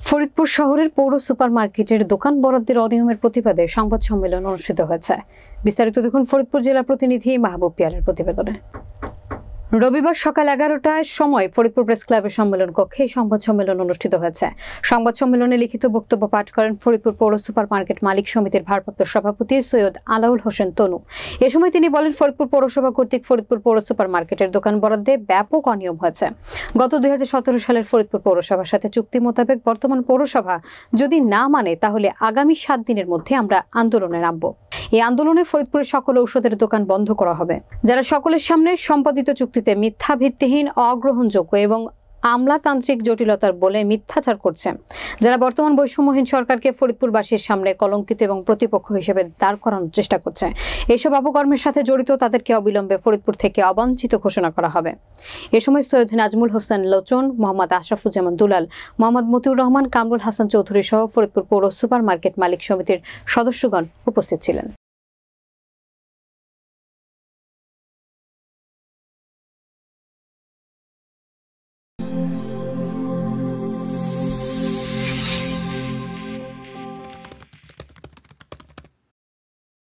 ফরিদপুর শহরের পৌর সুপারমার্কেটের দোকান বরাদ্দের অনিয়মের প্রতিবাদে সংবাদ সম্মেলন অনুষ্ঠিত হয়েছে। বিস্তারিত দেখুন ফরিদপুর জেলা প্রতিনিধি মাহবুব পিয়ারের প্রতিবেদনে। রবিবার সকাল 11টার সময় ফরিদপুর প্রেস ক্লাবের সম্মেলন কক্ষে এই সংবাদ সম্মেলন অনুষ্ঠিত হয়েছে। সংবাদ সম্মেলনে লিখিত বক্তব্য পাঠ করেন ফরিদপুর পৌর সুপার মার্কেট মালিক সমিতির ভারপ্রাপ্ত সভাপতি সৈয়দ আলাউল হোসেন তনু। এ সময় তিনি বলেন, ফরিদপুর পৌরসভা কর্তৃক ফরিদপুর পৌর সুপার মার্কেটের দোকান বরাদ্দে ব্যাপক অনিয়ম হয়েছে। গত 2017 সালের ফরিদপুর পৌরসভার সাথে চুক্তি মোতাবেক বর্তমান পৌরসভা যদি না মানে তাহলে আগামী 7 দিনের মধ্যে আমরা আন্দোলনে নামব। এই আন্দোলনে ফরিদপুরের সকল ঔষধের দোকান বন্ধ করা হবে। যারা সকলের সামনে সম্পাদিত চুক্তিতে মিথ্যা ভিত্তিহীন, অগ্রহণযোগ্য এবং আমলাতান্ত্রিক জটিলতার বলে মিথ্যাচার করছে, যারা বর্তমান বৈষম্যহীন সরকারকে ফরিদপুরবাসীর সামনে কলঙ্কিত এবং প্রতিপক্ষ হিসেবে দাঁড় করানোর চেষ্টা করছে, এইসব অপকর্মের সাথে জড়িত তাদেরকে অবিলম্বে ফরিদপুর থেকে অবাঞ্ছিত ঘোষণা করা হবে। এ সময় সৈয়দ নাজমুল হোসেন লোচন, মোহাম্মদ আশরাফুজ্জামান দুলাল, মোহাম্মদ মতিউর রহমান, কামরুল হাসান চৌধুরী সহ ফরিদপুর পৌর সুপার মার্কেট মালিক সমিতির সদস্যগণ উপস্থিত ছিলেন।